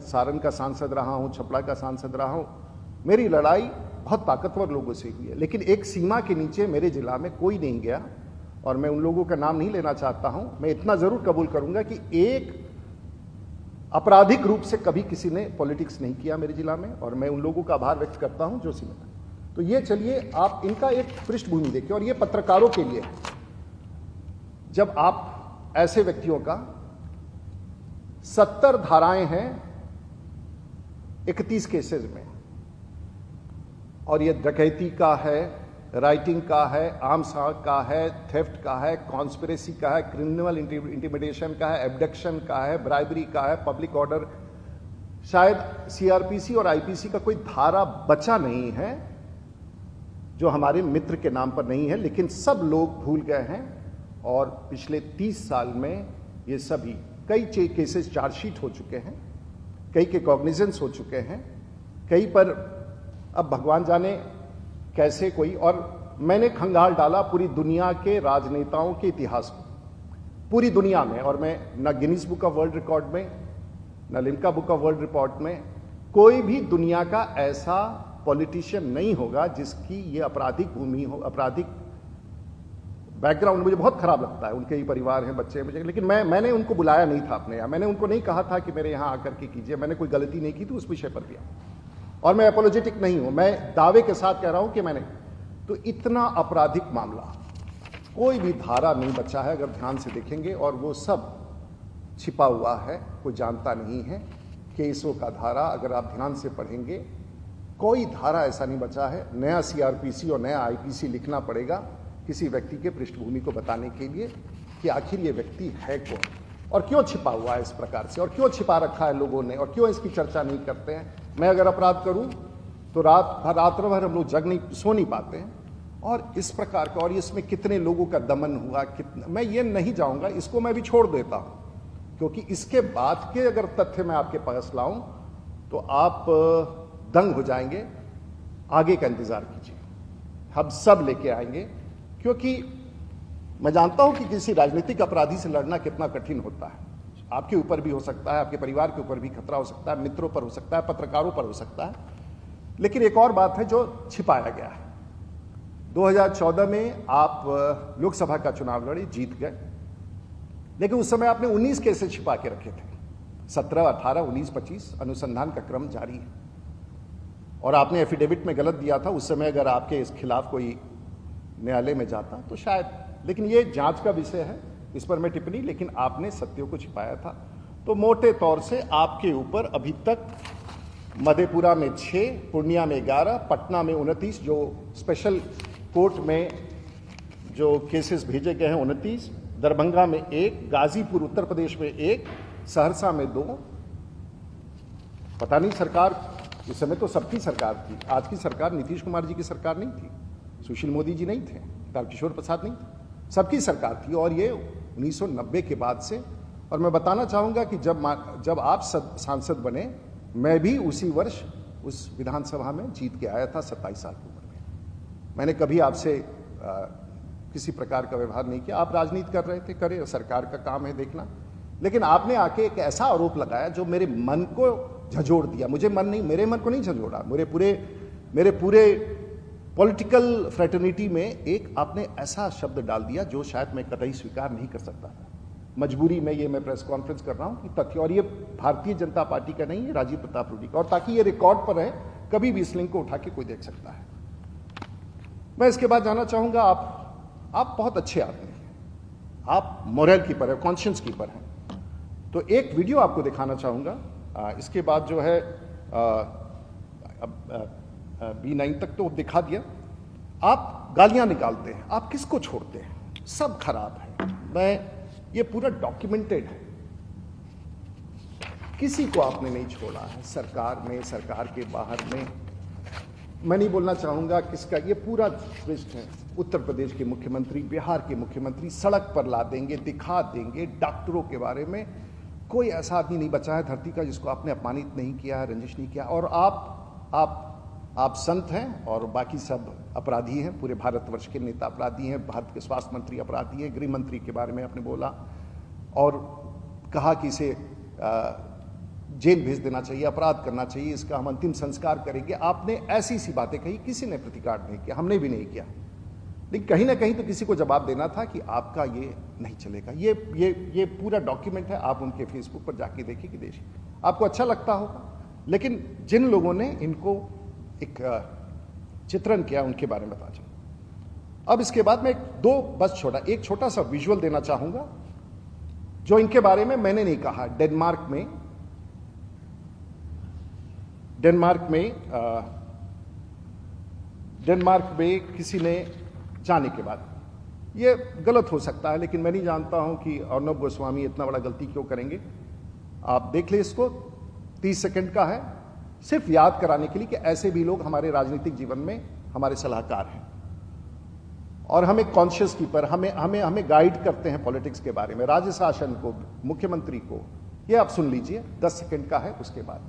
सारण का सांसद रहा हूं, छपरा का सांसद रहा हूं, मेरी लड़ाई बहुत ताकतवर लोगों से हुई है, लेकिन एक सीमा के नीचे मेरे जिला में कोई नहीं गया। और मैं उन लोगों का नाम नहीं लेना चाहता हूं। मैं इतना जरूर कबूल करूंगा कि एक आपराधिक रूप से कभी किसी ने पॉलिटिक्स नहीं किया मेरे जिला में, और मैं उन लोगों का आभार व्यक्त करता हूं जो सीमा। तो ये चलिए आप इनका एक पृष्ठभूमि देखिए, और ये पत्रकारों के लिए है। जब आप ऐसे व्यक्तियों का 70 धाराएं हैं 31 केसेस में, और ये डकैती का है, राइटिंग का है, आर्म्स का है, थेफ्ट का है, कॉन्स्पिरेसी का है, क्रिमिनल इंटिमिडेशन का है, एब्डक्शन का है, ब्राइबरी का है, पब्लिक ऑर्डर, शायद सीआरपीसी और आईपीसी का कोई धारा बचा नहीं है जो हमारे मित्र के नाम पर नहीं है, लेकिन सब लोग भूल गए हैं। और पिछले 30 साल में ये सभी कई केसेस चार्जशीट हो चुके हैं, कई के कॉग्निजेंस हो चुके हैं, कई पर अब भगवान जाने कैसे कोई। और मैंने खंगाल डाला पूरी दुनिया के राजनेताओं के इतिहास को, पूरी दुनिया में, और मैं न Guinness book of world record में, न Limca book of world record में, कोई भी दुनिया का ऐसा पॉलिटिशियन नहीं होगा जिसकी ये आपराधिक भूमि हो, आपराधिक बैकग्राउंड। मुझे बहुत खराब लगता है, उनके ही परिवार हैं, बच्चे हैं, लेकिन मैंने उनको बुलाया नहीं था अपने यहाँ। मैंने उनको नहीं कहा था कि मेरे यहाँ आकर के कीजिए, मैंने कोई गलती नहीं की थी उस विषय पर भी। और मैं अपोलोजेटिक नहीं हूं, मैं दावे के साथ कह रहा हूं कि मैंने, तो इतना आपराधिक मामला, कोई भी धारा नहीं बचा है अगर ध्यान से देखेंगे, और वो सब छिपा हुआ है, कोई जानता नहीं है। केसों का धारा अगर आप ध्यान से पढ़ेंगे, कोई धारा ऐसा नहीं बचा है। नया सीआरपीसी और नया आईपीसी लिखना पड़ेगा किसी व्यक्ति के पृष्ठभूमि को बताने के लिए कि आखिर ये व्यक्ति है कौन, और क्यों छिपा हुआ है इस प्रकार से, और क्यों छिपा रखा है लोगों ने, और क्यों इसकी चर्चा नहीं करते हैं। मैं अगर अपराध करूं तो रात्र भर हम लोग सो नहीं पाते हैं, और इस प्रकार का, और इसमें कितने लोगों का दमन हुआ, कितना, मैं ये नहीं जाऊंगा, इसको मैं भी छोड़ देता हूं, क्योंकि इसके बाद के अगर तथ्य मैं आपके पास लाऊं तो आप दंग हो जाएंगे। आगे का इंतजार कीजिए, हम सब लेके आएंगे, क्योंकि मैं जानता हूं कि किसी राजनीतिक अपराधी से लड़ना कितना कठिन होता है। आपके ऊपर भी हो सकता है, आपके परिवार के ऊपर भी खतरा हो सकता है, मित्रों पर हो सकता है, पत्रकारों पर हो सकता है, लेकिन एक और बात है जो छिपाया गया है। 2014 में आप लोकसभा का चुनाव लड़े, जीत गए, लेकिन उस समय आपने 19 केसेस छिपा के रखे थे। 17, 18, 19, 25 अनुसंधान का क्रम जारी है, और आपने एफिडेविट में गलत दिया था। उस समय अगर आपके इस खिलाफ कोई न्यायालय में जाता तो शायद, लेकिन ये जांच का विषय है, इस पर मैं टिप्पणी, लेकिन आपने सत्यों को छिपाया था। तो मोटे तौर से आपके ऊपर अभी तक मधेपुरा में 6, पूर्णिया में 11, पटना में 29, जो स्पेशल कोर्ट में जो केसेस भेजे गए हैं 29, दरभंगा में 1, गाजीपुर उत्तर प्रदेश में 1, सहरसा में 2। पता नहीं, सरकार इस समय तो सबकी सरकार थी, आज की सरकार नीतीश कुमार जी की सरकार नहीं थी, सुशील मोदी जी नहीं थे, तारकिशोर प्रसाद नहीं थे, सबकी सरकार थी। और ये 1990 के बाद से, और मैं बताना चाहूंगा कि जब आप सांसद बने, मैं भी उसी वर्ष उस विधानसभा में जीत के आया था 27 साल की उम्र में। मैंने कभी आपसे किसी प्रकार का व्यवहार नहीं किया। आप राजनीति कर रहे थे, करे, सरकार का काम है देखना, लेकिन आपने आके एक ऐसा आरोप लगाया जो मेरे मन को झंझोड़ दिया। मुझे मन नहीं, मेरे मन को नहीं झंझोड़ा, मेरे पूरे पॉलिटिकल फ्रेटर्निटी में एक आपने ऐसा शब्द डाल दिया जो शायद मैं कतई स्वीकार नहीं कर सकता था। मजबूरी में ये मैं प्रेस कॉन्फ्रेंस कर रहा हूं कि तथ्य, और ये भारतीय जनता पार्टी का नहीं है, राजीव प्रताप रूडी का, और ताकि ये रिकॉर्ड पर है, कभी भी इस लिंक को उठा के कोई देख सकता है। मैं इसके बाद जानना चाहूंगा, आप बहुत अच्छे आदमी हैं, आप मोरल कीपर है, कॉन्शियंस कीपर हैं, तो एक वीडियो आपको दिखाना चाहूंगा। इसके बाद जो है B9 तक तो दिखा दिया। आप गालियां निकालते हैं, आप किसको छोड़ते हैं, सब खराब है। ये पूरा डॉक्यूमेंटेड है, किसी को आपने नहीं छोड़ा है, सरकार में, सरकार के बाहर में। मैं नहीं बोलना चाहूंगा किसका, ये पूरा लिस्ट है। उत्तर प्रदेश के मुख्यमंत्री, बिहार के मुख्यमंत्री सड़क पर ला देंगे, दिखा देंगे। डॉक्टरों के बारे में कोई ऐसा आदमी नहीं बचा है धरती का जिसको आपने अपमानित नहीं किया है, रंजिश नहीं किया। और आप संत हैं और बाकी सब अपराधी हैं, पूरे भारतवर्ष के नेता अपराधी हैं। भारत के स्वास्थ्य मंत्री अपराधी हैं, गृह मंत्री के बारे में आपने बोला और कहा कि इसे जेल भेज देना चाहिए, अपराध करना चाहिए, इसका हम अंतिम संस्कार करेंगे। आपने ऐसी सी बातें कही, किसी ने प्रतिकार नहीं किया, हमने भी नहीं किया। लेकिन कहीं ना कहीं तो किसी को जवाब देना था कि आपका ये नहीं चलेगा। ये पूरा डॉक्यूमेंट है, आप उनके फेसबुक पर जाके देखिए कि देखिए, आपको अच्छा लगता होगा। लेकिन जिन लोगों ने इनको एक चित्रण किया उनके बारे में बता चाहूँ। अब इसके बाद मैं एक छोटा सा विजुअल देना चाहूंगा जो इनके बारे में मैंने नहीं कहा। डेनमार्क में किसी ने जाने के बाद, ये गलत हो सकता है लेकिन मैं नहीं जानता हूं कि अर्णब गोस्वामी इतना बड़ा गलती क्यों करेंगे। आप देख ले इसको, 30 सेकंड का है, सिर्फ याद कराने के लिए कि ऐसे भी लोग हमारे राजनीतिक जीवन में हमारे सलाहकार हैं और हमें कॉन्शियस कीपर, हमें गाइड करते हैं पॉलिटिक्स के बारे में, राज्य शासन को, मुख्यमंत्री को। ये आप सुन लीजिए, 10 सेकंड का है, उसके बाद